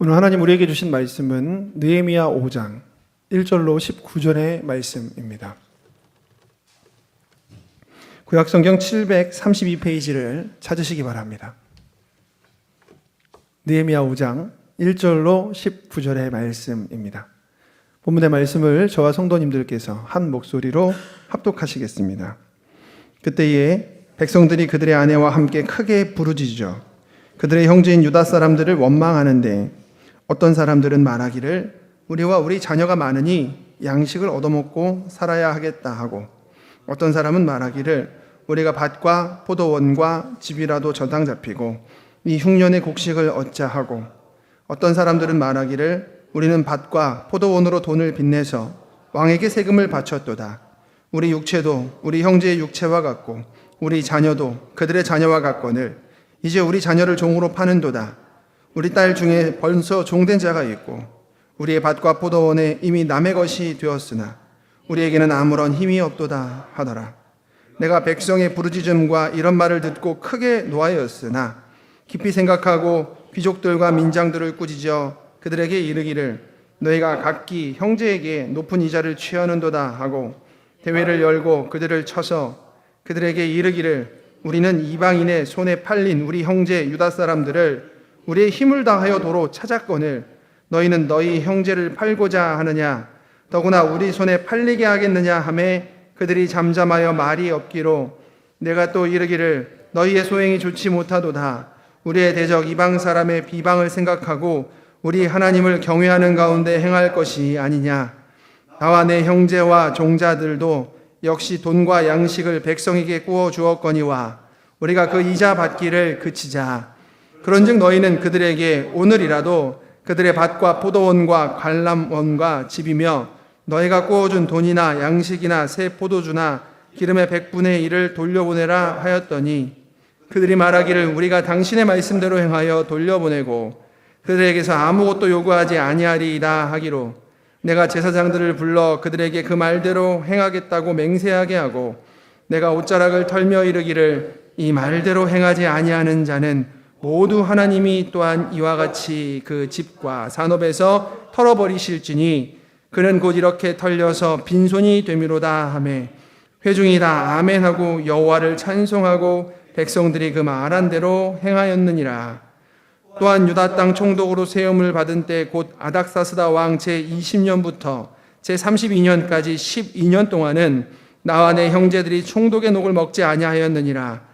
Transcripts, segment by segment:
오늘 하나님 우리에게 주신 말씀은 느헤미야 5장 1절로 19절의 말씀입니다. 구약성경 732페이지를 찾으시기 바랍니다. 느헤미야 5장 1절로 19절의 말씀입니다. 본문의 말씀을 저와 성도님들께서 한 목소리로 합독하시겠습니다. 그때에 백성들이 그들의 아내와 함께 크게 부르짖어 그들의 형제인 유다 사람들을 원망하는데 어떤 사람들은 말하기를 우리와 우리 자녀가 많으니 양식을 얻어먹고 살아야 하겠다 하고, 어떤 사람은 말하기를 우리가 밭과 포도원과 집이라도 저당 잡히고 이 흉년의 곡식을 얻자 하고, 어떤 사람들은 말하기를 우리는 밭과 포도원으로 돈을 빚내서 왕에게 세금을 바쳤도다. 우리 육체도 우리 형제의 육체와 같고 우리 자녀도 그들의 자녀와 같거늘 이제 우리 자녀를 종으로 파는도다. 우리 딸 중에 벌써 종된 자가 있고 우리의 밭과 포도원에 이미 남의 것이 되었으나 우리에게는 아무런 힘이 없도다 하더라. 내가 백성의 부르짖음과 이런 말을 듣고 크게 노하였으나 깊이 생각하고 귀족들과 민장들을 꾸짖어 그들에게 이르기를 너희가 각기 형제에게 높은 이자를 취하는도다 하고 대회를 열고 그들을 쳐서 그들에게 이르기를 우리는 이방인의 손에 팔린 우리 형제 유다 사람들을 우리의 힘을 다하여 도로 찾았거늘 너희는 너희 형제를 팔고자 하느냐 더구나 우리 손에 팔리게 하겠느냐 하매 그들이 잠잠하여 말이 없기로 내가 또 이르기를 너희의 소행이 좋지 못하도다. 우리의 대적 이방 사람의 비방을 생각하고 우리 하나님을 경외하는 가운데 행할 것이 아니냐. 나와 내 형제와 종자들도 역시 돈과 양식을 백성에게 구워 주었거니와 우리가 그 이자 받기를 그치자. 그런즉 너희는 그들에게 오늘이라도 그들의 밭과 포도원과 관람원과 집이며 너희가 구워준 돈이나 양식이나 새 포도주나 기름의 100분의 1을 돌려보내라 하였더니 그들이 말하기를 우리가 당신의 말씀대로 행하여 돌려보내고 그들에게서 아무것도 요구하지 아니하리이다 하기로 내가 제사장들을 불러 그들에게 그 말대로 행하겠다고 맹세하게 하고 내가 옷자락을 털며 이르기를 이 말대로 행하지 아니하는 자는 모두 하나님이 또한 이와 같이 그 집과 산업에서 털어버리실지니 그는 곧 이렇게 털려서 빈손이 되미로다 하매 회중이 다 아멘하고 여호와를 찬송하고 백성들이 그 말한 대로 행하였느니라. 또한 유다 땅 총독으로 세움을 받은 때 곧 아닥사스다 왕 제20년부터 제32년까지 12년 동안은 나와 내 형제들이 총독의 녹을 먹지 아니하였느니라.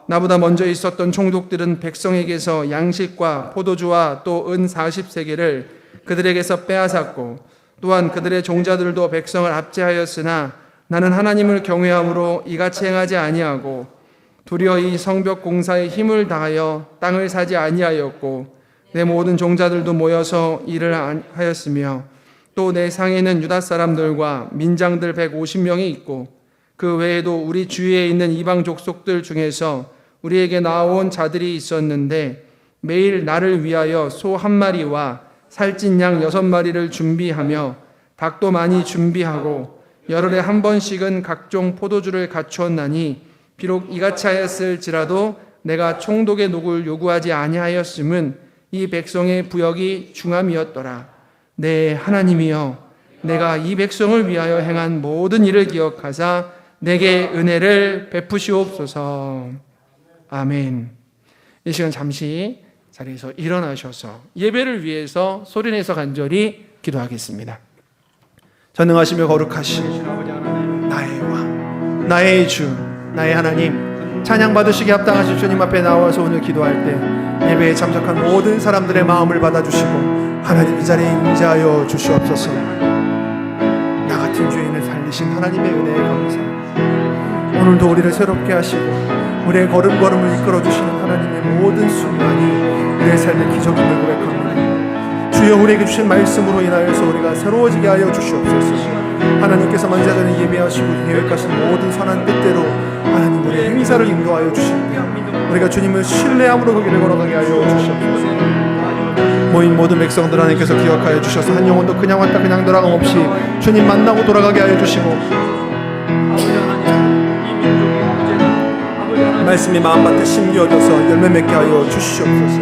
나보다 먼저 있었던 총독들은 백성에게서 양식과 포도주와 또 은 40세겔을 그들에게서 빼앗았고 또한 그들의 종자들도 백성을 압제하였으나 나는 하나님을 경외함으로 이같이 행하지 아니하고 도리어 이 성벽 공사에 힘을 다하여 땅을 사지 아니하였고 내 모든 종자들도 모여서 일을 하였으며 또 내 상에는 유다 사람들과 민장들 150명이 있고 그 외에도 우리 주위에 있는 이방 족속들 중에서 우리에게 나온 자들이 있었는데 매일 나를 위하여 소 1마리와 살찐 양 6마리를 준비하며 닭도 많이 준비하고 열흘에 한 번씩은 각종 포도주를 갖추었나니 비록 이같이 하였을지라도 내가 총독의 녹을 요구하지 아니하였음은 이 백성의 부역이 중함이었더라. 내 하나님이여 내가 이 백성을 위하여 행한 모든 일을 기억하사 내게 은혜를 베푸시옵소서. 아멘. 이 시간 잠시 자리에서 일어나셔서 예배를 위해서 소리내서 간절히 기도하겠습니다. 전능하시며 거룩하신 나의 왕, 나의 주, 나의 하나님, 찬양 받으시기 합당하신 주님 앞에 나와서 오늘 기도할 때 예배에 참석한 모든 사람들의 마음을 받아주시고 하나님 이 자리에 임재하여 주시옵소서. 나 같은 죄인을 살리신 하나님의 은혜에 감사합니다. 오늘도 우리를 새롭게 하시고 우리의 걸음걸음을 이끌어주시는 하나님의 모든 순간이 우리의 삶의 기적임을 고백합니다. 주여 우리에게 주신 말씀으로 인하여서 우리가 새로워지게 하여 주시옵소서. 하나님께서 만세전에 예배하시고 계획하신 모든 선한 뜻대로 하나님 우리의 행사를 인도하여 주시고 우리가 주님을 신뢰함으로 그 길을 걸어가게 하여 주시옵소서. 모인 모든 백성들 하나님께서 기억하여 주셔서 한 영혼도 그냥 왔다 그냥 돌아감 없이 주님 만나고 돌아가게 하여 주시고 말씀이 마음밭에 심겨져서 열매 맺게 하여 주시옵소서.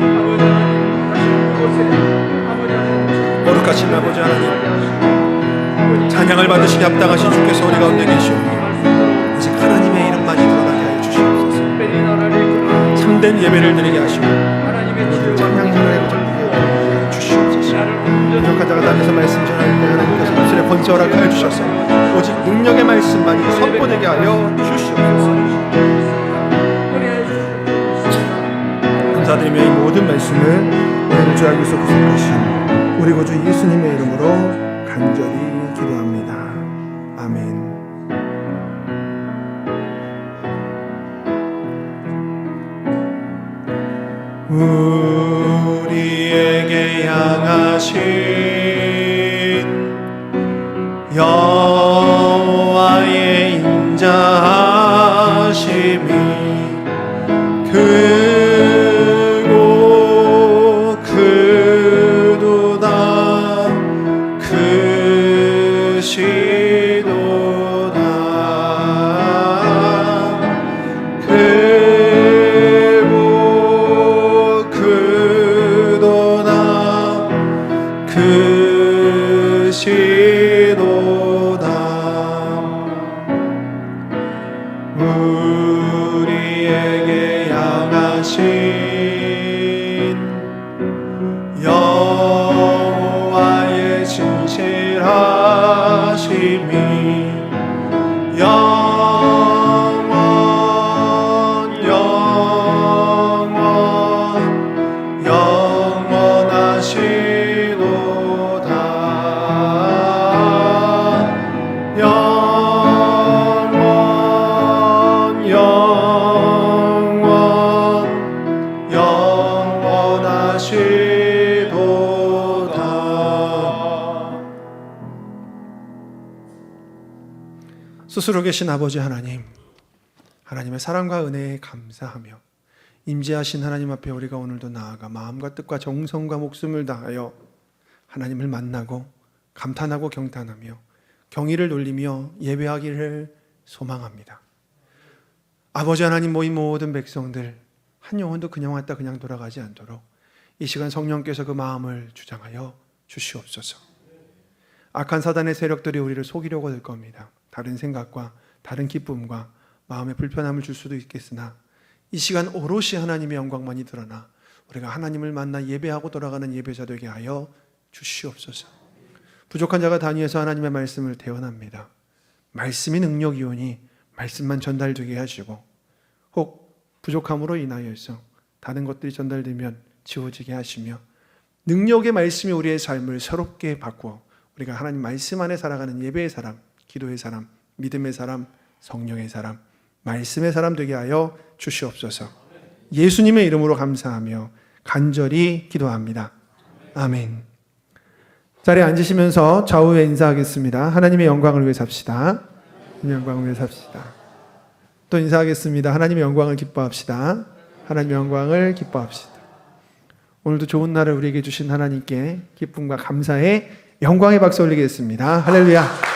거룩하신 아버지 하나님, 찬양을 받으시기 합당하신 주께서 우리 가운데 계시오니 오직 하나님의 이름만이 드러나게 하여 주시옵소서. 참된 예배를 드리게 하시고 우리를 찬양 예배를 드리게 하여 주시옵소서. 부족한 자가 다니면서 말씀 전할 때 하나님께서 입술에 번제 허락하여 주셔서 오직 능력의 말씀만이 선포되게 하여 주시옵소서. 감사드리며 이 모든 말씀을 우리를 주 안에서 구속하신 우리 구주 예수님의 이름으로 간절히 기도합니다. 아멘. 우리에게 향하신 여호와의 인자하심이 크고 크도다 크시도다 크고 크도다 크시도다. 우리에게 향하신 여호와의 진실하심이 스스로 계신 아버지 하나님, 하나님의 사랑과 은혜에 감사하며 임재하신 하나님 앞에 우리가 오늘도 나아가 마음과 뜻과 정성과 목숨을 다하여 하나님을 만나고 감탄하고 경탄하며 경의를 돌리며 예배하기를 소망합니다. 아버지 하나님, 모인 모든 백성들 한 영혼도 그냥 왔다 그냥 돌아가지 않도록 이 시간 성령께서 그 마음을 주장하여 주시옵소서. 악한 사단의 세력들이 우리를 속이려고 들 겁니다. 다른 생각과 다른 기쁨과 마음의 불편함을 줄 수도 있겠으나 이 시간 오롯이 하나님의 영광만이 드러나 우리가 하나님을 만나 예배하고 돌아가는 예배자 되게 하여 주시옵소서. 부족한 자가 단위에서 하나님의 말씀을 대언합니다. 말씀이 능력이오니 말씀만 전달되게 하시고 혹 부족함으로 인하여서 다른 것들이 전달되면 지워지게 하시며 능력의 말씀이 우리의 삶을 새롭게 바꾸어 우리가 하나님 말씀 안에 살아가는 예배의 사람, 기도의 사람, 믿음의 사람, 성령의 사람, 말씀의 사람 되게 하여 주시옵소서. 예수님의 이름으로 감사하며 간절히 기도합니다. 아멘. 자리에 앉으시면서 좌우에 인사하겠습니다. 하나님의 영광을 위해 삽시다. 하나님의 영광을 위해 삽시다. 또 인사하겠습니다. 하나님의 영광을 기뻐합시다. 하나님의 영광을 기뻐합시다. 오늘도 좋은 날을 우리에게 주신 하나님께 기쁨과 감사의 영광의 박수 올리겠습니다. 할렐루야.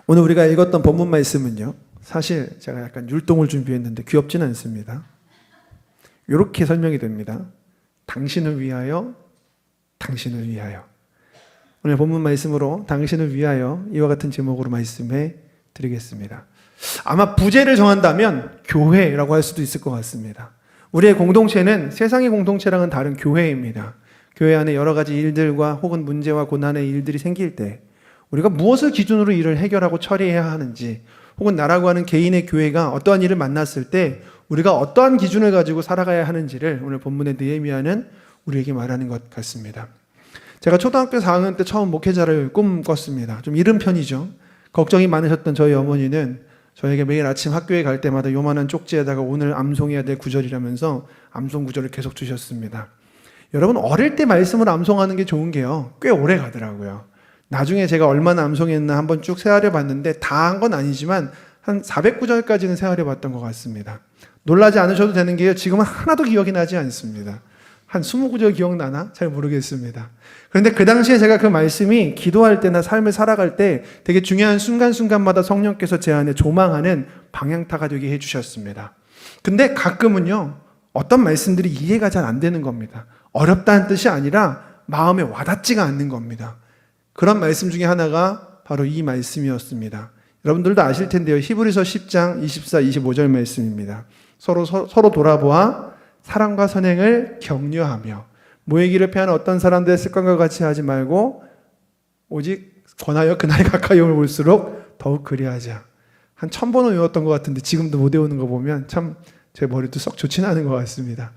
오늘 우리가 읽었던 본문 말씀은요, 사실 제가 약간 율동을 준비했는데 귀엽지는 않습니다. 이렇게 설명이 됩니다. 당신을 위하여, 당신을 위하여. 오늘 본문 말씀으로 당신을 위하여 이와 같은 제목으로 말씀해 드리겠습니다. 아마 부제를 정한다면 교회라고 할 수도 있을 것 같습니다. 우리의 공동체는 세상의 공동체랑은 다른 교회입니다. 교회 안에 여러 가지 일들과 혹은 문제와 고난의 일들이 생길 때 우리가 무엇을 기준으로 일을 해결하고 처리해야 하는지, 혹은 나라고 하는 개인의 교회가 어떠한 일을 만났을 때 우리가 어떠한 기준을 가지고 살아가야 하는지를 오늘 본문의 느헤미야는 우리에게 말하는 것 같습니다. 제가 초등학교 4학년 때 처음 목회자를 꿈꿨습니다. 좀 이른 편이죠. 걱정이 많으셨던 저희 어머니는 저에게 매일 아침 학교에 갈 때마다 요만한 쪽지에다가 오늘 암송해야 될 구절이라면서 암송 구절을 계속 주셨습니다. 여러분, 어릴 때 말씀을 암송하는 게 좋은 게요, 꽤 오래 가더라고요. 나중에 제가 얼마나 암송했나 한번 쭉 세아려 봤는데 다 한 건 아니지만 한 400구절까지는 세아려 봤던 것 같습니다. 놀라지 않으셔도 되는 게요, 지금은 하나도 기억이 나지 않습니다. 한 20구절 기억나나? 잘 모르겠습니다. 그런데 그 당시에 제가 그 말씀이 기도할 때나 삶을 살아갈 때 되게 중요한 순간순간마다 성령께서 제 안에 조망하는 방향타가 되게 해주셨습니다. 근데 가끔은요, 어떤 말씀들이 이해가 잘 안 되는 겁니다. 어렵다는 뜻이 아니라 마음에 와닿지가 않는 겁니다. 그런 말씀 중에 하나가 바로 이 말씀이었습니다. 여러분들도 아실 텐데요. 히브리서 10장 24, 25절 말씀입니다. 서로 돌아보아 사랑과 선행을 격려하며 모이기를 피하는 어떤 사람들의 습관과 같이 하지 말고 오직 권하여 그날이 가까이 오면 올수록 더욱 그리하자. 한 1000번은 외웠던 것 같은데 지금도 못 외우는 거 보면 참 제 머리도 썩 좋지는 않은 것 같습니다.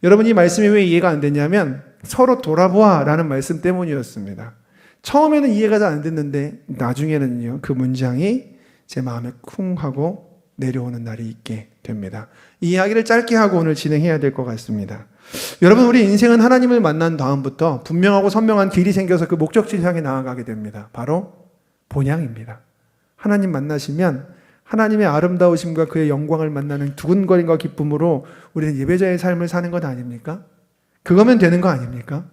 여러분, 이 말씀이 왜 이해가 안 됐냐면 서로 돌아보아 라는 말씀 때문이었습니다. 처음에는 이해가 잘 안 됐는데 나중에는요, 그 문장이 제 마음에 쿵 하고 내려오는 날이 있게 됩니다. 이 이야기를 짧게 하고 오늘 진행해야 될 것 같습니다. 여러분, 우리 인생은 하나님을 만난 다음부터 분명하고 선명한 길이 생겨서 그 목적지를 향해 나아가게 됩니다. 바로 본향입니다. 하나님 만나시면 하나님의 아름다우심과 그의 영광을 만나는 두근거림과 기쁨으로 우리는 예배자의 삶을 사는 것 아닙니까? 그거면 되는 거 아닙니까?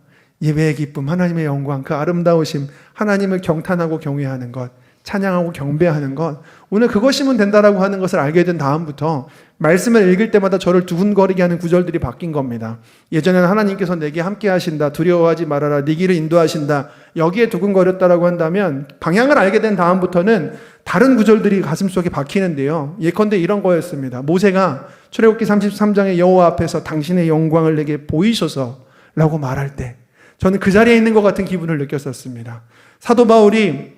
예배의 기쁨, 하나님의 영광, 그 아름다우심, 하나님을 경탄하고 경외하는 것, 찬양하고 경배하는 것, 오늘 그것이면 된다라고 하는 것을 알게 된 다음부터 말씀을 읽을 때마다 저를 두근거리게 하는 구절들이 바뀐 겁니다. 예전에는 하나님께서 내게 함께 하신다, 두려워하지 말아라, 네 길을 인도하신다, 여기에 두근거렸다라고 한다면 방향을 알게 된 다음부터는 다른 구절들이 가슴속에 박히는데요. 예컨대 이런 거였습니다. 모세가 출애굽기 33장의 여호와 앞에서 당신의 영광을 내게 보이소서 라고 말할 때 저는 그 자리에 있는 것 같은 기분을 느꼈었습니다. 사도 바울이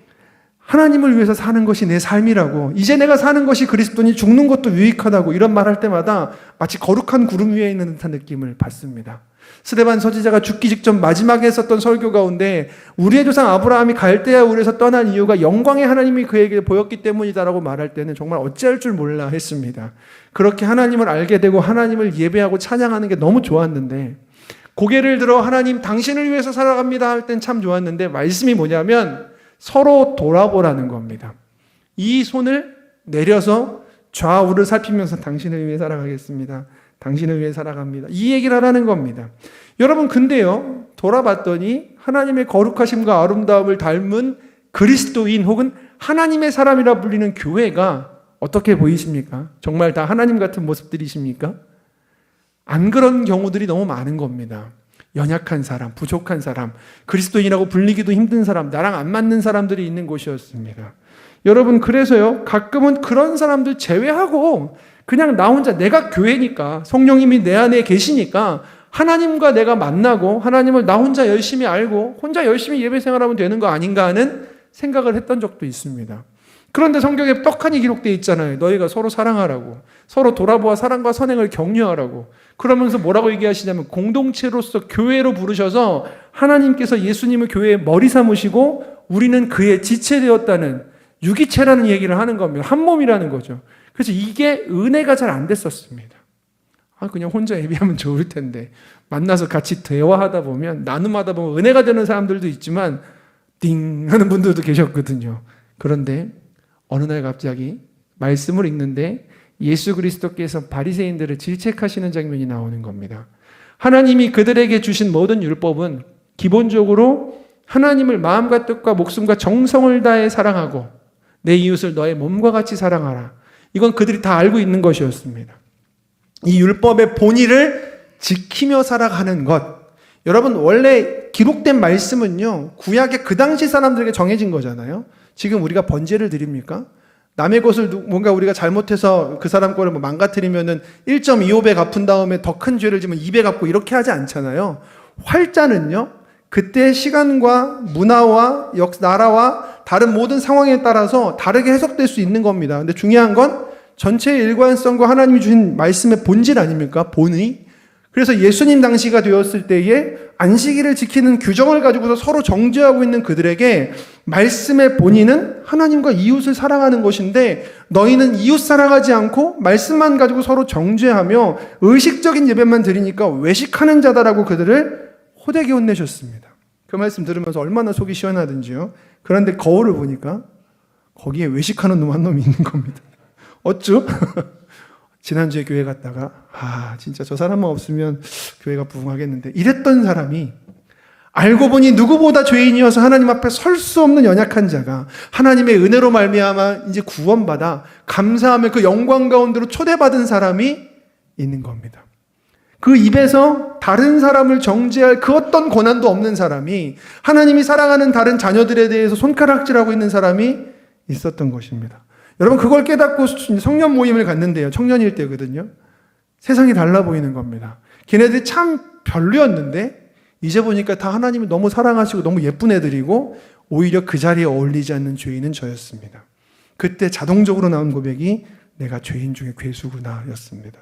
하나님을 위해서 사는 것이 내 삶이라고, 이제 내가 사는 것이 그리스도니 죽는 것도 유익하다고 이런 말할 때마다 마치 거룩한 구름 위에 있는 듯한 느낌을 받습니다. 스데반 서지자가 죽기 직전 마지막에 했었던 설교 가운데 우리의 조상 아브라함이 갈대아 우르에서 떠난 이유가 영광의 하나님이 그에게 보였기 때문이다라고 말할 때는 정말 어찌할 줄 몰라 했습니다. 그렇게 하나님을 알게 되고 하나님을 예배하고 찬양하는 게 너무 좋았는데, 고개를 들어 하나님 당신을 위해서 살아갑니다 할 땐 참 좋았는데, 말씀이 뭐냐면 서로 돌아보라는 겁니다. 이 손을 내려서 좌우를 살피면서 당신을 위해 살아가겠습니다. 당신을 위해 살아갑니다. 이 얘기를 하라는 겁니다. 여러분, 근데요, 돌아봤더니 하나님의 거룩하심과 아름다움을 닮은 그리스도인 혹은 하나님의 사람이라 불리는 교회가 어떻게 보이십니까? 정말 다 하나님 같은 모습들이십니까? 안 그런 경우들이 너무 많은 겁니다. 연약한 사람, 부족한 사람, 그리스도인이라고 불리기도 힘든 사람, 나랑 안 맞는 사람들이 있는 곳이었습니다. 여러분, 그래서요, 가끔은 그런 사람들 제외하고 그냥 나 혼자, 내가 교회니까, 성령님이 내 안에 계시니까 하나님과 내가 만나고 하나님을 나 혼자 열심히 알고 혼자 열심히 예배 생활하면 되는 거 아닌가 하는 생각을 했던 적도 있습니다. 그런데 성경에 떡하니 기록되어 있잖아요. 너희가 서로 사랑하라고, 서로 돌아보아 사랑과 선행을 격려하라고. 그러면서 뭐라고 얘기하시냐면 공동체로서 교회로 부르셔서 하나님께서 예수님을 교회의 머리 삼으시고 우리는 그의 지체되었다는, 유기체라는 얘기를 하는 겁니다. 한 몸이라는 거죠. 그래서 이게 은혜가 잘 안 됐었습니다. 그냥 혼자 예배하면 좋을 텐데, 만나서 같이 대화하다 보면, 나눔하다 보면 은혜가 되는 사람들도 있지만 띵 하는 분들도 계셨거든요. 그런데 어느 날 갑자기 말씀을 읽는데 예수 그리스도께서 바리새인들을 질책하시는 장면이 나오는 겁니다. 하나님이 그들에게 주신 모든 율법은 기본적으로 하나님을 마음과 뜻과 목숨과 정성을 다해 사랑하고 내 이웃을 너의 몸과 같이 사랑하라. 이건 그들이 다 알고 있는 것이었습니다. 이 율법의 본의를 지키며 살아가는 것. 여러분, 원래 기록된 말씀은요, 구약의 그 당시 사람들에게 정해진 거잖아요. 지금 우리가 번제를 드립니까? 남의 것을 뭔가 우리가 잘못해서 그 사람 거를 망가뜨리면은 1.25배 갚은 다음에 더 큰 죄를 지면 2배 갚고 이렇게 하지 않잖아요. 활자는요, 그때 시간과 문화와 나라와 다른 모든 상황에 따라서 다르게 해석될 수 있는 겁니다. 근데 중요한 건 전체의 일관성과 하나님이 주신 말씀의 본질 아닙니까? 본의. 그래서 예수님 당시가 되었을 때에 안식일을 지키는 규정을 가지고서 서로 정죄하고 있는 그들에게 말씀의 본의는 하나님과 이웃을 사랑하는 것인데, 너희는 이웃 사랑하지 않고 말씀만 가지고 서로 정죄하며 의식적인 예배만 드리니까 외식하는 자다라고 그들을 호되게 혼내셨습니다. 그 말씀 들으면서 얼마나 속이 시원하든지요. 그런데 거울을 보니까 거기에 외식하는 놈 한 놈이 있는 겁니다. 어쭈? 지난주에 교회 갔다가 진짜 저 사람만 없으면 교회가 부흥하겠는데 이랬던 사람이 알고 보니 누구보다 죄인이어서 하나님 앞에 설 수 없는 연약한 자가 하나님의 은혜로 말미암아 이제 구원받아 감사하며 그 영광 가운데로 초대받은 사람이 있는 겁니다. 그 입에서 다른 사람을 정죄할 그 어떤 권한도 없는 사람이 하나님이 사랑하는 다른 자녀들에 대해서 손가락질하고 있는 사람이 있었던 것입니다. 여러분 그걸 깨닫고 청년 모임을 갔는데요. 청년일 때거든요. 세상이 달라 보이는 겁니다. 걔네들이 참 별로였는데 이제 보니까 다 하나님이 너무 사랑하시고 너무 예쁜 애들이고 오히려 그 자리에 어울리지 않는 죄인은 저였습니다. 그때 자동적으로 나온 고백이 내가 죄인 중에 괴수구나 였습니다.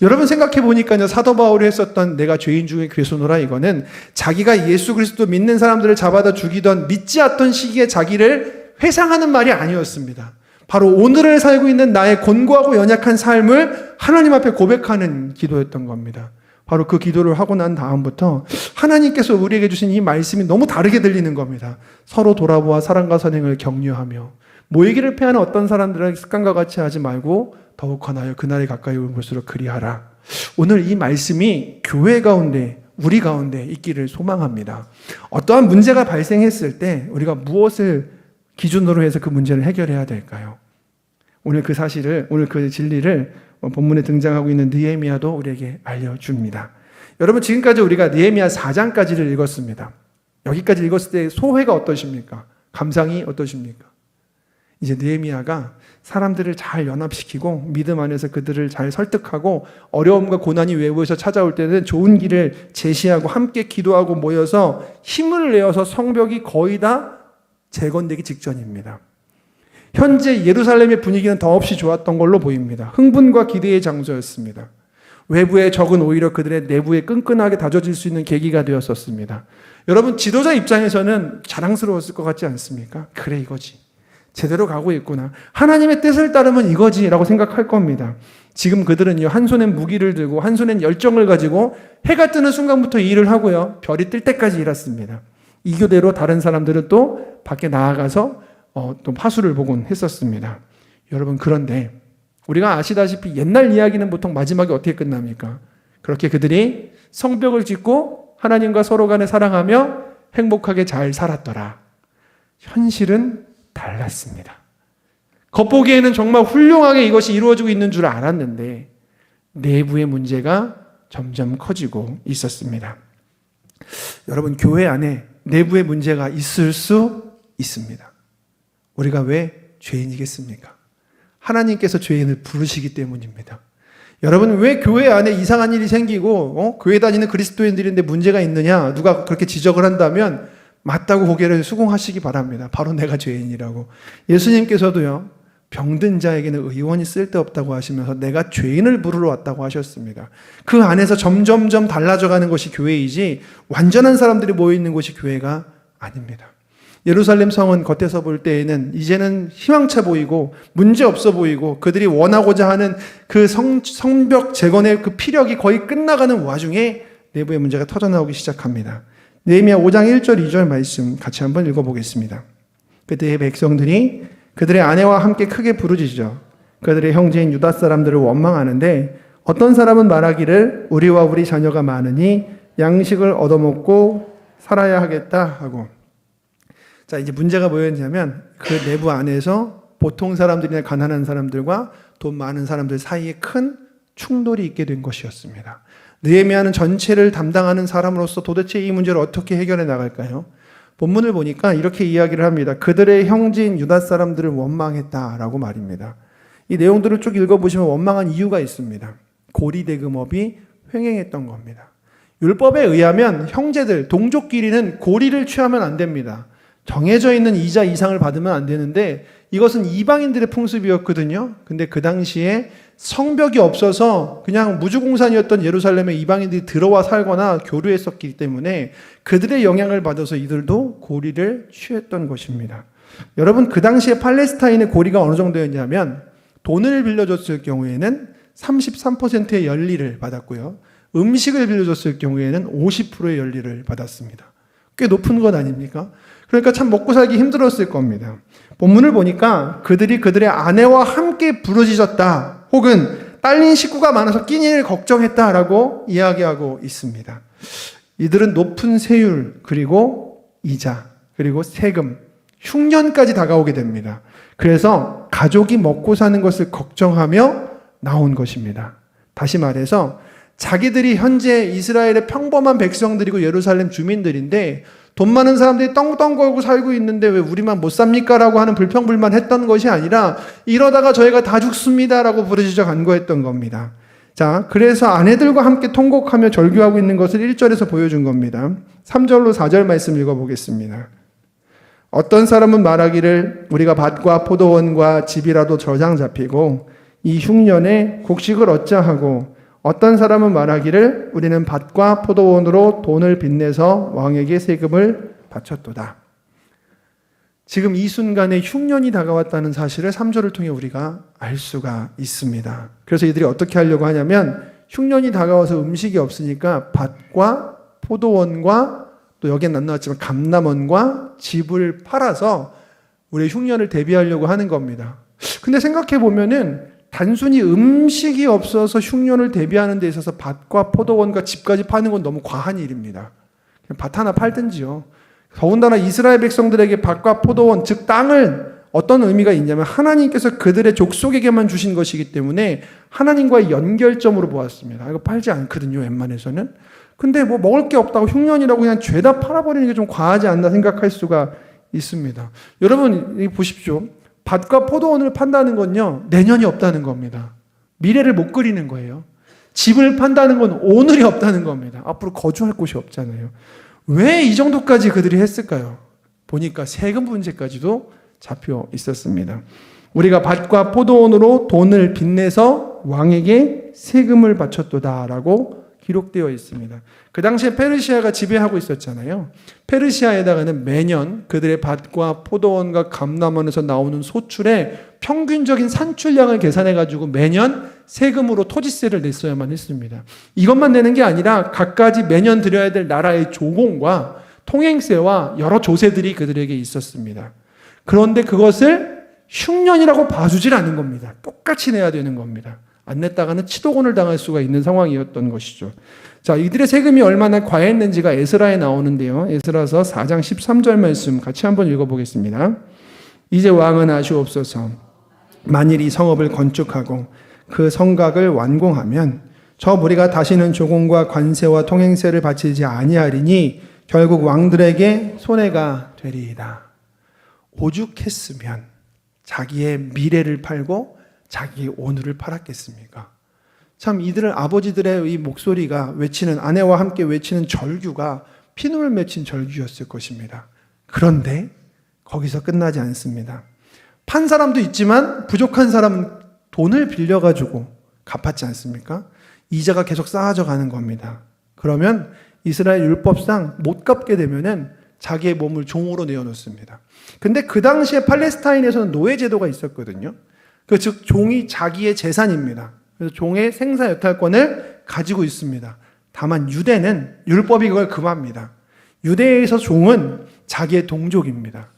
여러분 생각해 보니까요. 사도 바울이 했었던 내가 죄인 중에 괴수노라 이거는 자기가 예수 그리스도 믿는 사람들을 잡아다 죽이던 믿지 않던 시기에 자기를 회상하는 말이 아니었습니다. 바로 오늘을 살고 있는 나의 곤고하고 연약한 삶을 하나님 앞에 고백하는 기도였던 겁니다. 바로 그 기도를 하고 난 다음부터 하나님께서 우리에게 주신 이 말씀이 너무 다르게 들리는 겁니다. 서로 돌아보아 사랑과 선행을 격려하며 모이기를 패하는 어떤 사람들은 습관과 같이 하지 말고 더욱 권하여 그날에 가까이 올수록 그리하라. 오늘 이 말씀이 교회 가운데 우리 가운데 있기를 소망합니다. 어떠한 문제가 발생했을 때 우리가 무엇을 기준으로 해서 그 문제를 해결해야 될까요? 오늘 그 사실을, 오늘 그 진리를 본문에 등장하고 있는 느헤미야도 우리에게 알려줍니다. 여러분 지금까지 우리가 느헤미야 4장까지를 읽었습니다. 여기까지 읽었을 때 소회가 어떠십니까? 감상이 어떠십니까? 이제 느헤미야가 사람들을 잘 연합시키고 믿음 안에서 그들을 잘 설득하고 어려움과 고난이 외부에서 찾아올 때는 좋은 길을 제시하고 함께 기도하고 모여서 힘을 내어서 성벽이 거의 다 재건되기 직전입니다. 현재 예루살렘의 분위기는 더없이 좋았던 걸로 보입니다. 흥분과 기대의 장소였습니다. 외부의 적은 오히려 그들의 내부에 끈끈하게 다져질 수 있는 계기가 되었었습니다. 여러분 지도자 입장에서는 자랑스러웠을 것 같지 않습니까? 그래 이거지. 제대로 가고 있구나. 하나님의 뜻을 따르면 이거지라고 생각할 겁니다. 지금 그들은요 한 손엔 무기를 들고 한 손엔 열정을 가지고 해가 뜨는 순간부터 일을 하고요 별이 뜰 때까지 일했습니다. 이 교대로 다른 사람들은 또 밖에 나아가서 또 파수를 보곤 했었습니다. 여러분 그런데 우리가 아시다시피 옛날 이야기는 보통 마지막에 어떻게 끝납니까? 그렇게 그들이 성벽을 짓고 하나님과 서로 간에 사랑하며 행복하게 잘 살았더라. 현실은 달랐습니다. 겉보기에는 정말 훌륭하게 이것이 이루어지고 있는 줄 알았는데 내부의 문제가 점점 커지고 있었습니다. 여러분 교회 안에 내부의 문제가 있을 수 있습니다. 우리가 왜 죄인이겠습니까? 하나님께서 죄인을 부르시기 때문입니다. 여러분 왜 교회 안에 이상한 일이 생기고 교회 다니는 그리스도인들인데 문제가 있느냐 누가 그렇게 지적을 한다면 맞다고 고개를 수긍하시기 바랍니다. 바로 내가 죄인이라고. 예수님께서도요 병든 자에게는 의원이 쓸데없다고 하시면서 내가 죄인을 부르러 왔다고 하셨습니다. 그 안에서 점점점 달라져가는 것이 교회이지 완전한 사람들이 모여있는 곳이 교회가 아닙니다. 예루살렘 성은 겉에서 볼 때에는 이제는 희망차 보이고 문제없어 보이고 그들이 원하고자 하는 그 성벽 재건의 그 피력이 거의 끝나가는 와중에 내부의 문제가 터져나오기 시작합니다. 느헤미야 5장 1절 2절 말씀 같이 한번 읽어보겠습니다. 그때의 백성들이 그들의 아내와 함께 크게 부르짖어 그들의 형제인 유다 사람들을 원망하는데 어떤 사람은 말하기를 우리와 우리 자녀가 많으니 양식을 얻어먹고 살아야 하겠다 하고. 자, 이제 문제가 뭐였냐면 그 내부 안에서 보통 사람들이나 가난한 사람들과 돈 많은 사람들 사이에 큰 충돌이 있게 된 것이었습니다. 느헤미야는 전체를 담당하는 사람으로서 도대체 이 문제를 어떻게 해결해 나갈까요? 본문을 보니까 이렇게 이야기를 합니다. 그들의 형제인 유다 사람들을 원망했다라고 말입니다. 이 내용들을 쭉 읽어보시면 원망한 이유가 있습니다. 고리대금업이 횡행했던 겁니다. 율법에 의하면 형제들, 동족끼리는 고리를 취하면 안 됩니다. 정해져 있는 이자 이상을 받으면 안 되는데 이것은 이방인들의 풍습이었거든요. 근데 그 당시에 성벽이 없어서 그냥 무주공산이었던 예루살렘에 이방인들이 들어와 살거나 교류했었기 때문에 그들의 영향을 받아서 이들도 고리를 취했던 것입니다. 여러분 그 당시에 팔레스타인의 고리가 어느 정도였냐면 돈을 빌려줬을 경우에는 33%의 연리를 받았고요. 음식을 빌려줬을 경우에는 50%의 연리를 받았습니다. 꽤 높은 것 아닙니까? 그러니까 참 먹고 살기 힘들었을 겁니다. 본문을 보니까 그들이 그들의 아내와 함께 부르짖었다. 혹은 딸린 식구가 많아서 끼니를 걱정했다라고 이야기하고 있습니다. 이들은 높은 세율, 그리고 이자, 그리고 세금, 흉년까지 다가오게 됩니다. 그래서 가족이 먹고 사는 것을 걱정하며 나온 것입니다. 다시 말해서 자기들이 현재 이스라엘의 평범한 백성들이고 예루살렘 주민들인데 돈 많은 사람들이 떵떵 걸고 살고 있는데 왜 우리만 못 삽니까? 라고 하는 불평불만했던 것이 아니라 이러다가 저희가 다 죽습니다 라고 부르짖어 간구했던 겁니다. 자, 그래서 아내들과 함께 통곡하며 절규하고 있는 것을 1절에서 보여준 겁니다. 3절로 4절 말씀 읽어보겠습니다. 어떤 사람은 말하기를 우리가 밭과 포도원과 집이라도 저장 잡히고 이 흉년에 곡식을 얻자 하고, 어떤 사람은 말하기를 우리는 밭과 포도원으로 돈을 빚내서 왕에게 세금을 바쳤도다. 지금 이 순간에 흉년이 다가왔다는 사실을 3절을 통해 우리가 알 수가 있습니다. 그래서 이들이 어떻게 하려고 하냐면 흉년이 다가와서 음식이 없으니까 밭과 포도원과 또 여기엔 안 나왔지만 감람원과 집을 팔아서 우리의 흉년을 대비하려고 하는 겁니다. 근데 생각해 보면은 단순히 음식이 없어서 흉년을 대비하는 데 있어서 밭과 포도원과 집까지 파는 건 너무 과한 일입니다. 그냥 밭 하나 팔든지요. 더군다나 이스라엘 백성들에게 밭과 포도원, 즉 땅을 어떤 의미가 있냐면 하나님께서 그들의 족속에게만 주신 것이기 때문에 하나님과의 연결점으로 보았습니다. 이거 팔지 않거든요, 웬만해서는. 근데 뭐 먹을 게 없다고 흉년이라고 그냥 죄다 팔아버리는 게 좀 과하지 않나 생각할 수가 있습니다. 여러분 보십시오. 밭과 포도원을 판다는 건요, 내년이 없다는 겁니다. 미래를 못 그리는 거예요. 집을 판다는 건 오늘이 없다는 겁니다. 앞으로 거주할 곳이 없잖아요. 왜 이 정도까지 그들이 했을까요? 보니까 세금 문제까지도 잡혀 있었습니다. 우리가 밭과 포도원으로 돈을 빚내서 왕에게 세금을 바쳤도다라고 기록되어 있습니다. 그 당시에 페르시아가 지배하고 있었잖아요. 페르시아에다가는 매년 그들의 밭과 포도원과 감람원에서 나오는 소출의 평균적인 산출량을 계산해가지고 매년 세금으로 토지세를 냈어야만 했습니다. 이것만 내는 게 아니라 각가지 매년 드려야 될 나라의 조공과 통행세와 여러 조세들이 그들에게 있었습니다. 그런데 그것을 흉년이라고 봐주질 않은 겁니다. 똑같이 내야 되는 겁니다. 안 냈다가는 치도곤을 당할 수가 있는 상황이었던 것이죠. 자, 이들의 세금이 얼마나 과했는지가 에스라에 나오는데요. 에스라서 4장 13절 말씀 같이 한번 읽어보겠습니다. 이제 왕은 아시옵소서. 만일 이 성읍을 건축하고 그 성곽을 완공하면 저 무리가 다시는 조공과 관세와 통행세를 바치지 아니하리니 결국 왕들에게 손해가 되리이다. 오죽했으면 자기의 미래를 팔고 자기의 오늘을 팔았겠습니까? 참 이들은 아버지들의 이 목소리가 외치는, 아내와 함께 외치는 절규가 피눈물 맺힌 절규였을 것입니다. 그런데 거기서 끝나지 않습니다. 판 사람도 있지만 부족한 사람은 돈을 빌려가지고 갚았지 않습니까? 이자가 계속 쌓아져 가는 겁니다. 그러면 이스라엘 율법상 못 갚게 되면은 자기의 몸을 종으로 내어놓습니다. 근데 그 당시에 팔레스타인에서는 노예제도가 있었거든요. 즉 종이 자기의 재산입니다. 그래서 종의 생사 여탈권을 가지고 있습니다. 다만 유대는 율법이 그걸 금합니다. 유대에서 종은 자기의 동족입니다.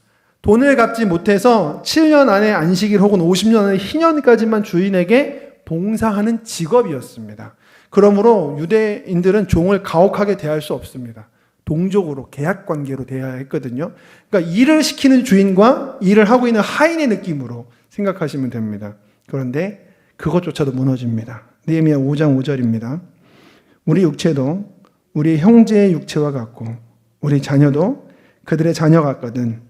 돈을 갚지 못해서 7년 안에 안식일 혹은 50년 안에 희년까지만 주인에게 봉사하는 직업이었습니다. 그러므로 유대인들은 종을 가혹하게 대할 수 없습니다. 동족으로 계약 관계로 대해야 했거든요. 그러니까 일을 시키는 주인과 일을 하고 있는 하인의 느낌으로 생각하시면 됩니다. 그런데 그것조차도 무너집니다. 느헤미야 5장 5절입니다. 우리 육체도 우리 형제의 육체와 같고 우리 자녀도 그들의 자녀 같거든.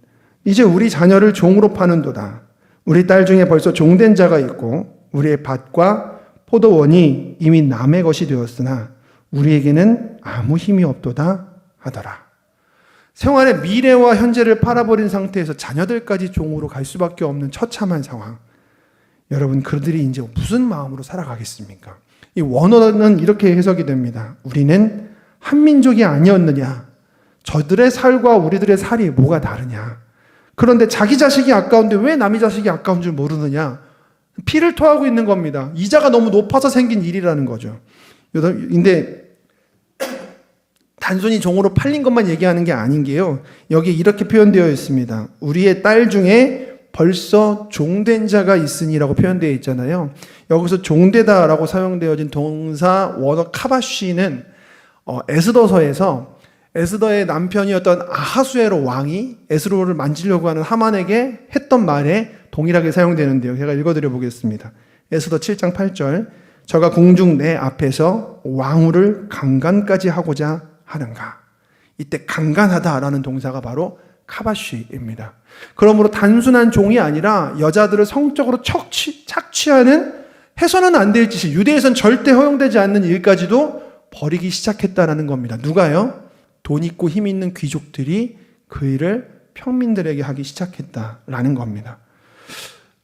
이제 우리 자녀를 종으로 파는도다. 우리 딸 중에 벌써 종된 자가 있고 우리의 밭과 포도원이 이미 남의 것이 되었으나 우리에게는 아무 힘이 없도다 하더라. 생활의 미래와 현재를 팔아버린 상태에서 자녀들까지 종으로 갈 수밖에 없는 처참한 상황. 여러분, 그들이 이제 무슨 마음으로 살아가겠습니까? 이 원어는 이렇게 해석이 됩니다. 우리는 한 민족이 아니었느냐? 저들의 살과 우리들의 살이 뭐가 다르냐? 그런데 자기 자식이 아까운데 왜 남의 자식이 아까운 줄 모르느냐? 피를 토하고 있는 겁니다. 이자가 너무 높아서 생긴 일이라는 거죠. 근데 단순히 종으로 팔린 것만 얘기하는 게 아닌 게요. 여기 이렇게 표현되어 있습니다. 우리의 딸 중에 벌써 종된 자가 있으니라고 표현되어 있잖아요. 여기서 종되다라고 사용되어진 동사 원어 카바쉬는 에스더서에서 에스더의 남편이었던 아하수에로 왕이 에스로를 만지려고 하는 하만에게 했던 말에 동일하게 사용되는데요. 제가 읽어드려 보겠습니다. 에스더 7장 8절. 저가 공중 내 앞에서 왕후를 강간까지 하고자 하는가? 이때 강간하다라는 동사가 바로 카바쉬입니다. 그러므로 단순한 종이 아니라 여자들을 성적으로 착취하는 해서는 안 될 짓이, 유대에선 절대 허용되지 않는 일까지도 벌이기 시작했다라는 겁니다. 누가요? 돈 있고 힘 있는 귀족들이 그 일을 평민들에게 하기 시작했다라는 겁니다.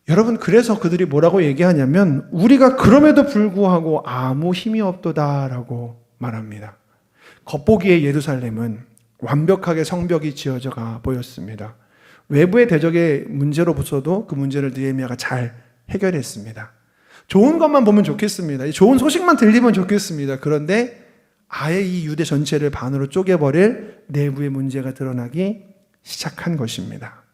여러분, 그래서 그들이 뭐라고 얘기하냐면 우리가 그럼에도 불구하고 아무 힘이 없도다라고 말합니다. 겉보기에 예루살렘은 완벽하게 성벽이 지어져가 보였습니다. 외부의 대적의 문제로부터도 그 문제를 느헤미야가 잘 해결했습니다. 좋은 것만 보면 좋겠습니다. 좋은 소식만 들리면 좋겠습니다. 그런데 아예 이 유대 전체를 반으로 쪼개버릴 내부의 문제가 드러나기 시작한 것입니다.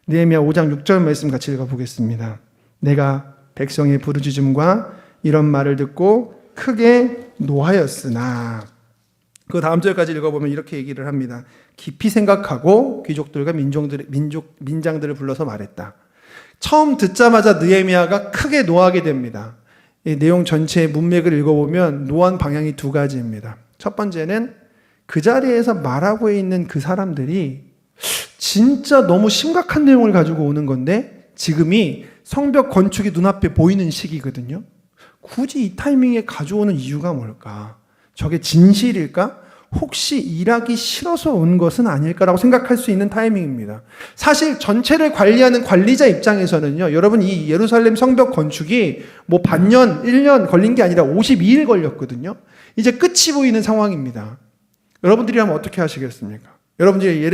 느헤미야 5장 6절 말씀 같이 읽어보겠습니다. 내가 백성의 부르짖음과 이런 말을 듣고 크게 노하였으나, 그 다음 절까지 읽어보면 이렇게 얘기를 합니다. 깊이 생각하고 귀족들과 민장들을 불러서 말했다. 처음 듣자마자 느헤미야가 크게 노하게 됩니다. 이 내용 전체의 문맥을 읽어보면 노한 방향이 두 가지입니다. 첫 번째는 그 자리에서 말하고 있는 그 사람들이 진짜 너무 심각한 내용을 가지고 오는 건데 지금이 성벽 건축이 눈앞에 보이는 시기거든요. 굳이 이 타이밍에 가져오는 이유가 뭘까? 저게 진실일까? 혹시 일하기 싫어서 온 것은 아닐까라고 생각할 수 있는 타이밍입니다. 사실 전체를 관리하는 관리자 입장에서는요, 여러분 이 예루살렘 성벽 건축이 뭐 반년, 1년 걸린 게 아니라 52일 걸렸거든요. 이제 끝이 보이는 상황입니다. 여러분들이라면 어떻게 하시겠습니까? 여러분들이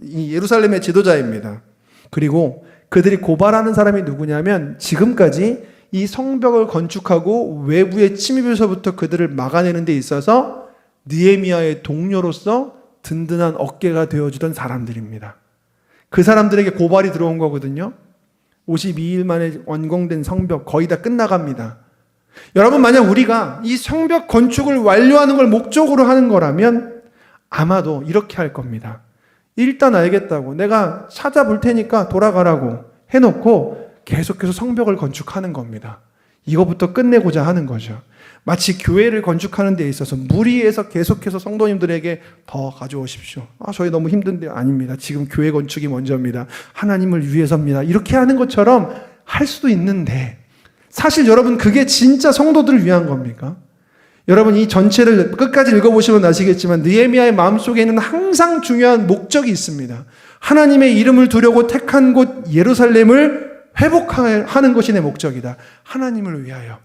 이 예루살렘의 지도자입니다. 그리고 그들이 고발하는 사람이 누구냐면 지금까지 이 성벽을 건축하고 외부의 침입에서부터 그들을 막아내는 데 있어서 느헤미야의 동료로서 든든한 어깨가 되어주던 사람들입니다. 그 사람들에게 고발이 들어온 거거든요. 52일 만에 완공된 성벽 거의 다 끝나갑니다. 여러분, 만약 우리가 이 성벽 건축을 완료하는 걸 목적으로 하는 거라면 아마도 이렇게 할 겁니다. 일단 알겠다고, 내가 찾아볼 테니까 돌아가라고 해놓고 계속해서 성벽을 건축하는 겁니다. 이거부터 끝내고자 하는 거죠. 마치 교회를 건축하는 데 있어서 무리해서 계속해서 성도님들에게 더 가져오십시오. 저희 너무 힘든데, 아닙니다. 지금 교회 건축이 먼저입니다. 하나님을 위해서입니다. 이렇게 하는 것처럼 할 수도 있는데, 사실 여러분 그게 진짜 성도들을 위한 겁니까? 여러분 이 전체를 끝까지 읽어보시면 아시겠지만 느헤미야의 마음속에는 항상 중요한 목적이 있습니다. 하나님의 이름을 두려고 택한 곳 예루살렘을 회복하는 것이 내 목적이다. 하나님을 위하여,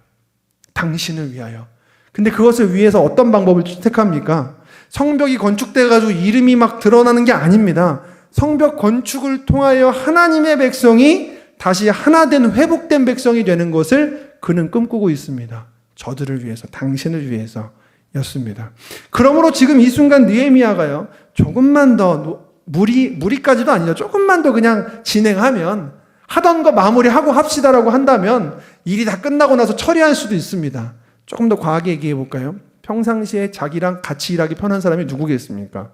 당신을 위하여. 근데 그것을 위해서 어떤 방법을 택합니까? 성벽이 건축돼가지고 이름이 막 드러나는 게 아닙니다. 성벽 건축을 통하여 하나님의 백성이 다시 하나된 회복된 백성이 되는 것을 그는 꿈꾸고 있습니다. 저들을 위해서, 당신을 위해서였습니다. 그러므로 지금 이 순간 느헤미야가요, 조금만 더 무리까지도 아니죠. 조금만 더 그냥 진행하면, 하던 거 마무리하고 합시다라고 한다면 일이 다 끝나고 나서 처리할 수도 있습니다. 조금 더 과하게 얘기해 볼까요? 평상시에 자기랑 같이 일하기 편한 사람이 누구겠습니까?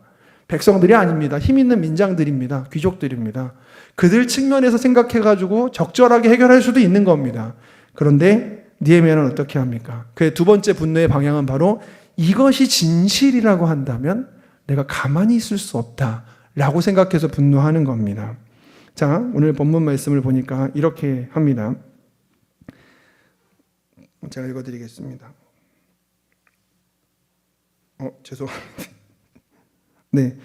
백성들이 아닙니다. 힘 있는 민장들입니다. 귀족들입니다. 그들 측면에서 생각해가지고 적절하게 해결할 수도 있는 겁니다. 그런데 느헤미야는 어떻게 합니까? 그의 두 번째 분노의 방향은 바로 이것이 진실이라고 한다면 내가 가만히 있을 수 없다라고 생각해서 분노하는 겁니다. 자, 오늘 본문 말씀을 보니까 이렇게 합니다. 제가 읽어드리겠습니다. 죄송합니다. 네.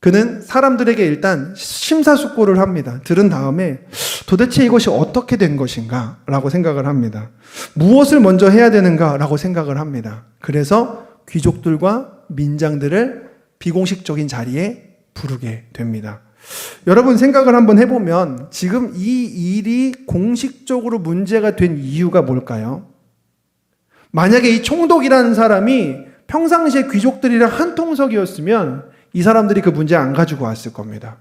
그는 사람들에게 일단 심사숙고를 합니다. 들은 다음에 도대체 이것이 어떻게 된 것인가 라고 생각을 합니다. 무엇을 먼저 해야 되는가 라고 생각을 합니다. 그래서 귀족들과 민장들을 비공식적인 자리에 부르게 됩니다. 여러분 생각을 한번 해보면 지금 이 일이 공식적으로 문제가 된 이유가 뭘까요? 만약에 이 총독이라는 사람이 평상시에 귀족들이랑 한 통석이었으면 이 사람들이 그 문제 안 가지고 왔을 겁니다.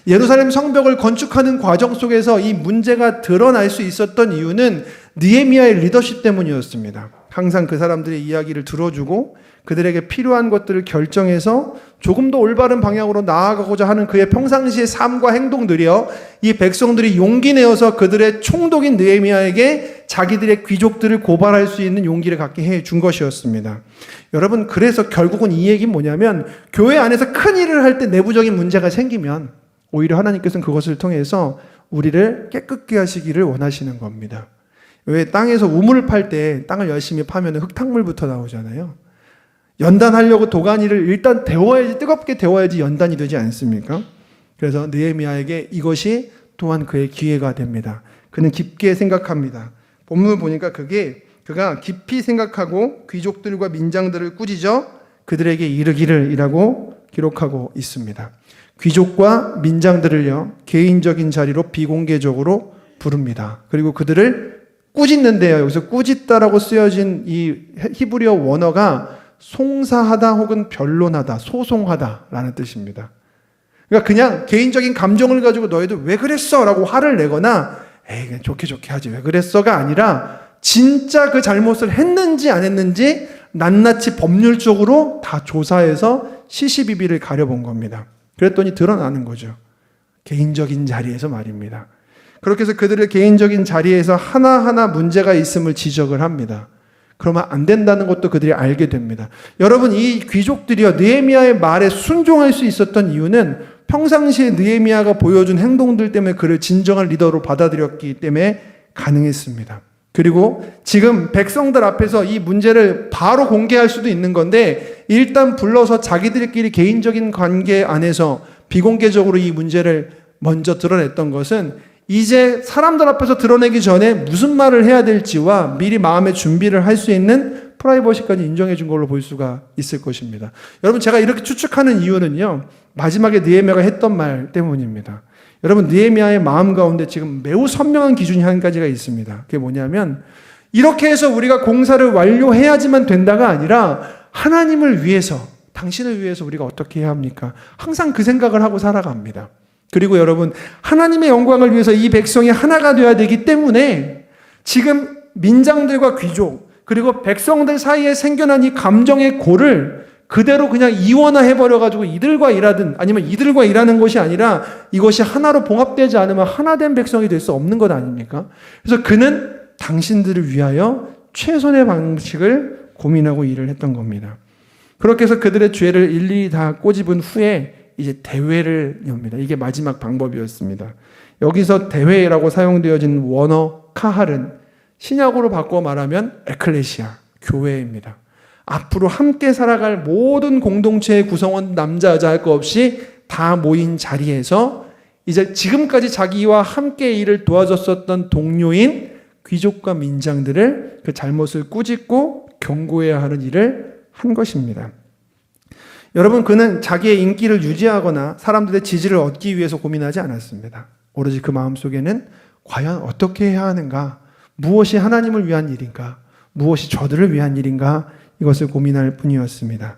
예루살렘 성벽을 건축하는 과정 속에서 이 문제가 드러날 수 있었던 이유는 느헤미야의 리더십 때문이었습니다. 항상 그 사람들의 이야기를 들어주고 그들에게 필요한 것들을 결정해서 조금 더 올바른 방향으로 나아가고자 하는 그의 평상시의 삶과 행동들이요, 이 백성들이 용기 내어서 그들의 총독인 느헤미야에게 자기들의 귀족들을 고발할 수 있는 용기를 갖게 해준 것이었습니다. 여러분, 그래서 결국은 이 얘기는 뭐냐면, 교회 안에서 큰 일을 할 때 내부적인 문제가 생기면 오히려 하나님께서는 그것을 통해서 우리를 깨끗게 하시기를 원하시는 겁니다. 왜 땅에서 우물을 팔 때 땅을 열심히 파면 흙탕물부터 나오잖아요. 연단하려고 도가니를 일단 데워야지, 뜨겁게 데워야지 연단이 되지 않습니까? 그래서 느헤미야에게 이것이 또한 그의 기회가 됩니다. 그는 깊게 생각합니다. 본문을 보니까 그가 깊이 생각하고 귀족들과 민장들을 꾸짖어 그들에게 이르기를 이라고 기록하고 있습니다. 귀족과 민장들을요, 개인적인 자리로 비공개적으로 부릅니다. 그리고 그들을 꾸짖는데요, 여기서 꾸짖다라고 쓰여진 이 히브리어 원어가 송사하다 혹은 변론하다, 소송하다라는 뜻입니다. 그러니까 그냥 개인적인 감정을 가지고 너희들 왜 그랬어? 라고 화를 내거나 에이 그냥 좋게 하지 왜 그랬어가 아니라 진짜 그 잘못을 했는지 안 했는지 낱낱이 법률적으로 다 조사해서 시시비비를 가려본 겁니다. 그랬더니 드러나는 거죠. 개인적인 자리에서 말입니다. 그렇게 해서 그들의 개인적인 자리에서 하나하나 문제가 있음을 지적을 합니다. 그러면 안 된다는 것도 그들이 알게 됩니다. 여러분, 이 귀족들이요, 느헤미야의 말에 순종할 수 있었던 이유는 평상시에 느헤미야가 보여준 행동들 때문에 그를 진정한 리더로 받아들였기 때문에 가능했습니다. 그리고 지금 백성들 앞에서 이 문제를 바로 공개할 수도 있는 건데, 일단 불러서 자기들끼리 개인적인 관계 안에서 비공개적으로 이 문제를 먼저 드러냈던 것은 이제 사람들 앞에서 드러내기 전에 무슨 말을 해야 될지와 미리 마음의 준비를 할 수 있는 프라이버시까지 인정해 준 걸로 볼 수가 있을 것입니다. 여러분, 제가 이렇게 추측하는 이유는요, 마지막에 느헤미야가 했던 말 때문입니다. 여러분, 느헤미야의 마음 가운데 지금 매우 선명한 기준이 한 가지가 있습니다. 그게 뭐냐면, 이렇게 해서 우리가 공사를 완료해야지만 된다가 아니라 하나님을 위해서, 당신을 위해서 우리가 어떻게 해야 합니까? 항상 그 생각을 하고 살아갑니다. 그리고 여러분, 하나님의 영광을 위해서 이 백성이 하나가 되어야 되기 때문에 지금 민장들과 귀족 그리고 백성들 사이에 생겨난 이 감정의 골을 그대로 그냥 이원화해버려가지고 이들과 일하든 아니면 이들과 일하는 것이 아니라 이것이 하나로 봉합되지 않으면 하나된 백성이 될 수 없는 것 아닙니까? 그래서 그는 당신들을 위하여 최선의 방식을 고민하고 일을 했던 겁니다. 그렇게 해서 그들의 죄를 일일이 다 꼬집은 후에 이제 대회를 엽니다. 이게 마지막 방법이었습니다. 여기서 대회라고 사용되어진 원어 카할은 신약으로 바꿔 말하면 에클레시아, 교회입니다. 앞으로 함께 살아갈 모든 공동체의 구성원 남자 여자 할 거 없이 다 모인 자리에서 이제 지금까지 자기와 함께 일을 도와줬었던 동료인 귀족과 민장들을 그 잘못을 꾸짖고 경고해야 하는 일을 한 것입니다. 여러분, 그는 자기의 인기를 유지하거나 사람들의 지지를 얻기 위해서 고민하지 않았습니다. 오로지 그 마음속에는 과연 어떻게 해야 하는가? 무엇이 하나님을 위한 일인가? 무엇이 저들을 위한 일인가? 이것을 고민할 뿐이었습니다.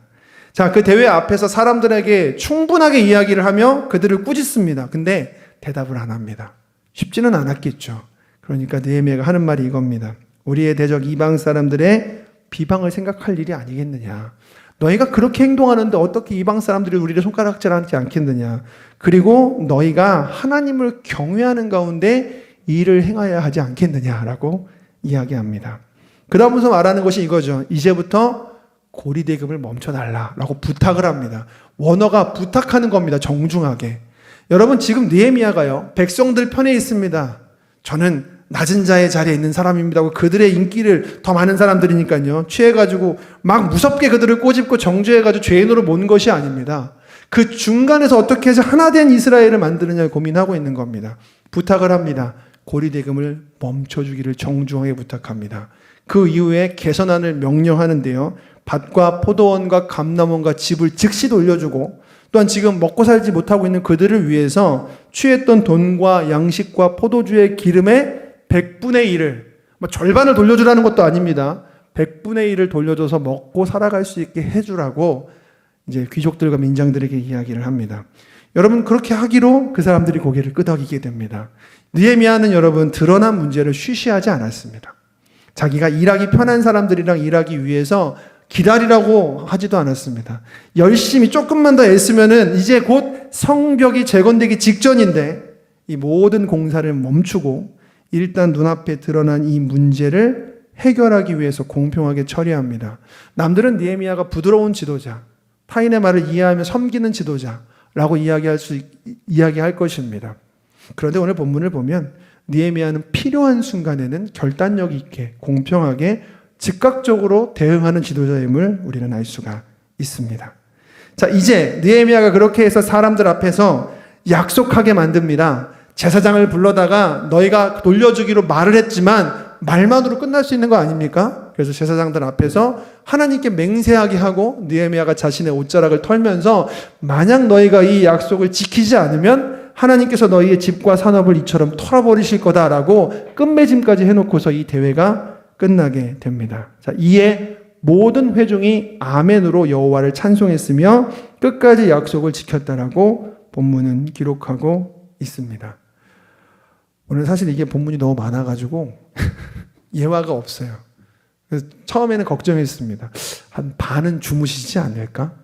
자, 그 대회 앞에서 사람들에게 충분하게 이야기를 하며 그들을 꾸짖습니다. 근데 대답을 안 합니다. 쉽지는 않았겠죠. 그러니까 느헤미야가 하는 말이 이겁니다. 우리의 대적 이방 사람들의 비방을 생각할 일이 아니겠느냐. 너희가 그렇게 행동하는데 어떻게 이방 사람들이 우리를 손가락질하지 않겠느냐. 그리고 너희가 하나님을 경외하는 가운데 일을 행하여야 하지 않겠느냐라고 이야기합니다. 그 다음부터 말하는 것이 이거죠. 이제부터 고리대금을 멈춰달라라고 부탁을 합니다. 원어가 부탁하는 겁니다. 정중하게. 여러분, 지금 느헤미야가요, 백성들 편에 있습니다. 저는 낮은 자의 자리에 있는 사람입니다 하고 그들의 인기를 더 많은 사람들이니까요, 취해가지고 막 무섭게 그들을 꼬집고 정죄해가지고 죄인으로 모는 것이 아닙니다. 그 중간에서 어떻게 해서 하나된 이스라엘을 만드느냐를 고민하고 있는 겁니다. 부탁을 합니다. 고리대금을 멈춰주기를 정중하게 부탁합니다. 그 이후에 개선안을 명령하는데요, 밭과 포도원과 감람원과 집을 즉시 돌려주고, 또한 지금 먹고 살지 못하고 있는 그들을 위해서 취했던 돈과 양식과 포도주의 기름의 100분의 1을, 절반을 돌려주라는 것도 아닙니다. 100분의 1을 돌려줘서 먹고 살아갈 수 있게 해주라고 이제 귀족들과 민장들에게 이야기를 합니다. 여러분, 그렇게 하기로 그 사람들이 고개를 끄덕이게 됩니다. 느헤미야는 여러분, 드러난 문제를 쉬쉬하지 않았습니다. 자기가 일하기 편한 사람들이랑 일하기 위해서 기다리라고 하지도 않았습니다. 열심히 조금만 더 애쓰면은 이제 곧 성벽이 재건되기 직전인데 이 모든 공사를 멈추고 일단 눈앞에 드러난 이 문제를 해결하기 위해서 공평하게 처리합니다. 남들은 느헤미야가 부드러운 지도자, 타인의 말을 이해하며 섬기는 지도자라고 이야기할 것입니다. 그런데 오늘 본문을 보면 느헤미야는 필요한 순간에는 결단력 있게 공평하게 즉각적으로 대응하는 지도자임을 우리는 알 수가 있습니다. 자, 이제 느헤미야가 그렇게 해서 사람들 앞에서 약속하게 만듭니다. 제사장을 불러다가 너희가 돌려주기로 말을 했지만 말만으로 끝날 수 있는 거 아닙니까? 그래서 제사장들 앞에서 하나님께 맹세하게 하고 느헤미야가 자신의 옷자락을 털면서 만약 너희가 이 약속을 지키지 않으면 하나님께서 너희의 집과 산업을 이처럼 털어버리실 거다라고 끝맺음까지 해놓고서 이 대회가 끝나게 됩니다. 자, 이에 모든 회중이 아멘으로 여호와를 찬송했으며 끝까지 약속을 지켰다라고 본문은 기록하고 있습니다. 오늘 사실 이게 본문이 너무 많아가지고 예화가 없어요. 그래서 처음에는 걱정했습니다. 한 반은 주무시지 않을까?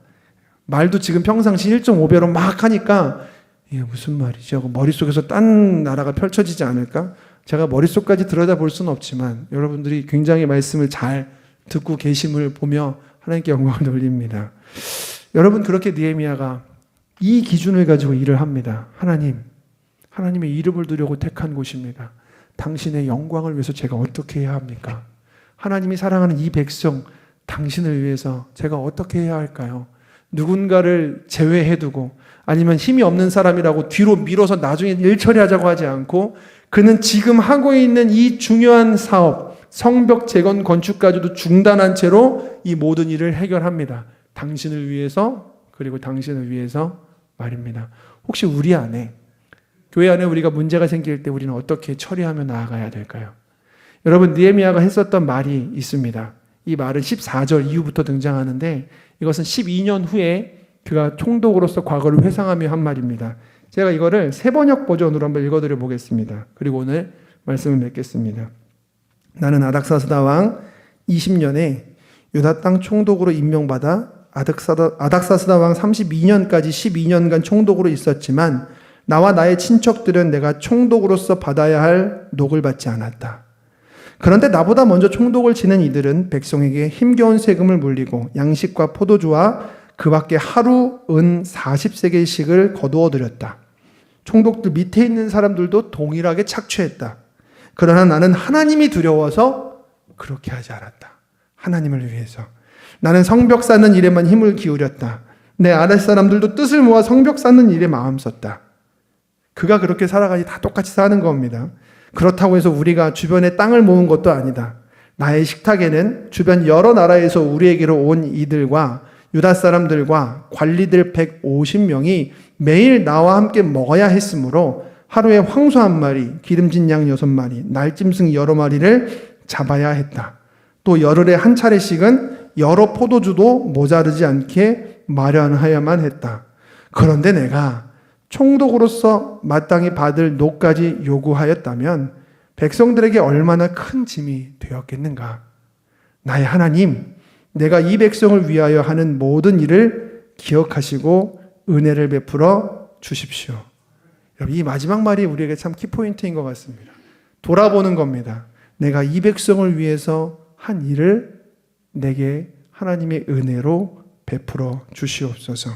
말도 지금 평상시 1.5배로 막 하니까 이게 무슨 말이지? 하고 머릿속에서 딴 나라가 펼쳐지지 않을까? 제가 머릿속까지 들여다볼 수는 없지만 여러분들이 굉장히 말씀을 잘 듣고 계심을 보며 하나님께 영광을 돌립니다. 여러분, 그렇게 느헤미야가 이 기준을 가지고 일을 합니다. 하나님의 이름을 두려고 택한 곳입니다. 당신의 영광을 위해서 제가 어떻게 해야 합니까? 하나님이 사랑하는 이 백성, 당신을 위해서 제가 어떻게 해야 할까요? 누군가를 제외해두고 아니면 힘이 없는 사람이라고 뒤로 밀어서 나중에 일 처리하자고 하지 않고 그는 지금 하고 있는 이 중요한 사업, 성벽 재건 건축까지도 중단한 채로 이 모든 일을 해결합니다. 당신을 위해서, 그리고 당신을 위해서 말입니다. 혹시 우리 안에, 교회 안에 우리가 문제가 생길 때 우리는 어떻게 처리하며 나아가야 될까요? 여러분, 느헤미야가 했었던 말이 있습니다. 이 말은 14절 이후부터 등장하는데 이것은 12년 후에 그가 총독으로서 과거를 회상하며 한 말입니다. 제가 이거를 새번역 버전으로 한번 읽어드려 보겠습니다. 그리고 오늘 말씀을 맺겠습니다. 나는 아닥사스다 왕 20년에 유다 땅 총독으로 임명받아 아닥사스다 왕 32년까지 12년간 총독으로 있었지만 나와 나의 친척들은 내가 총독으로서 받아야 할 녹을 받지 않았다. 그런데 나보다 먼저 총독을 지낸 이들은 백성에게 힘겨운 세금을 물리고 양식과 포도주와 그 밖에 하루 은 40세겔씩을 거두어 들였다. 총독들 밑에 있는 사람들도 동일하게 착취했다. 그러나 나는 하나님이 두려워서 그렇게 하지 않았다. 하나님을 위해서. 나는 성벽 쌓는 일에만 힘을 기울였다. 내 아랫 사람들도 뜻을 모아 성벽 쌓는 일에 마음 썼다. 그가 그렇게 살아가니 다 똑같이 사는 겁니다. 그렇다고 해서 우리가 주변에 땅을 모은 것도 아니다. 나의 식탁에는 주변 여러 나라에서 우리에게로 온 이들과 유다 사람들과 관리들 150명이 매일 나와 함께 먹어야 했으므로 하루에 황소 1마리, 기름진 양 6마리, 날짐승 여러 마리를 잡아야 했다. 또 열흘에 한 차례씩은 여러 포도주도 모자르지 않게 마련하여야만 했다. 그런데 내가 총독으로서 마땅히 받을 녹까지 요구하였다면 백성들에게 얼마나 큰 짐이 되었겠는가. 나의 하나님, 내가 이 백성을 위하여 하는 모든 일을 기억하시고 은혜를 베풀어 주십시오. 여러분, 이 마지막 말이 우리에게 참 키포인트인 것 같습니다. 돌아보는 겁니다. 내가 이 백성을 위해서 한 일을 내게 하나님의 은혜로 베풀어 주시옵소서.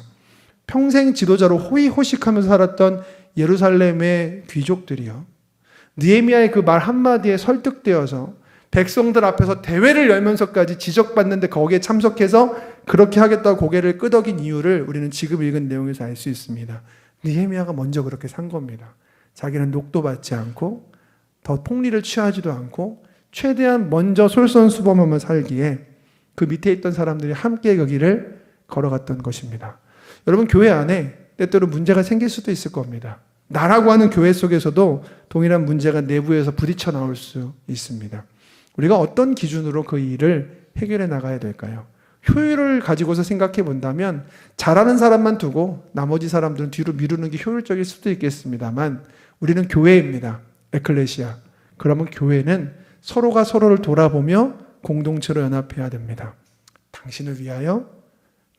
평생 지도자로 호의호식하면서 살았던 예루살렘의 귀족들이요, 느헤미야의 그 말 한마디에 설득되어서 백성들 앞에서 대회를 열면서까지 지적받는데 거기에 참석해서 그렇게 하겠다고 고개를 끄덕인 이유를 우리는 지금 읽은 내용에서 알 수 있습니다. 느헤미야가 먼저 그렇게 산 겁니다. 자기는 녹도 받지 않고 더 폭리를 취하지도 않고 최대한 먼저 솔선수범하며 살기에 그 밑에 있던 사람들이 함께 그 길을 걸어갔던 것입니다. 여러분, 교회 안에 때때로 문제가 생길 수도 있을 겁니다. 나라고 하는 교회 속에서도 동일한 문제가 내부에서 부딪혀 나올 수 있습니다. 우리가 어떤 기준으로 그 일을 해결해 나가야 될까요? 효율을 가지고서 생각해 본다면 잘하는 사람만 두고 나머지 사람들은 뒤로 미루는 게 효율적일 수도 있겠습니다만 우리는 교회입니다. 에클레시아. 그러면 교회는 서로가 서로를 돌아보며 공동체로 연합해야 됩니다. 당신을 위하여,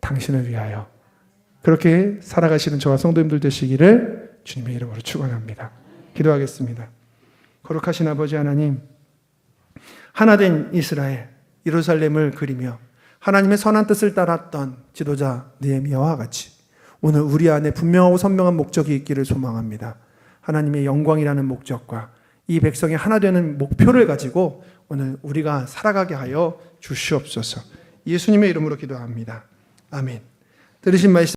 당신을 위하여. 그렇게 살아가시는 저와 성도님들 되시기를 주님의 이름으로 축원합니다. 기도하겠습니다. 거룩하신 아버지 하나님, 하나된 이스라엘, 예루살렘을 그리며 하나님의 선한 뜻을 따랐던 지도자 느헤미야와 같이 오늘 우리 안에 분명하고 선명한 목적이 있기를 소망합니다. 하나님의 영광이라는 목적과 이 백성이 하나 되는 목표를 가지고 오늘 우리가 살아가게 하여 주시옵소서. 예수님의 이름으로 기도합니다. 아멘. 들으신 말씀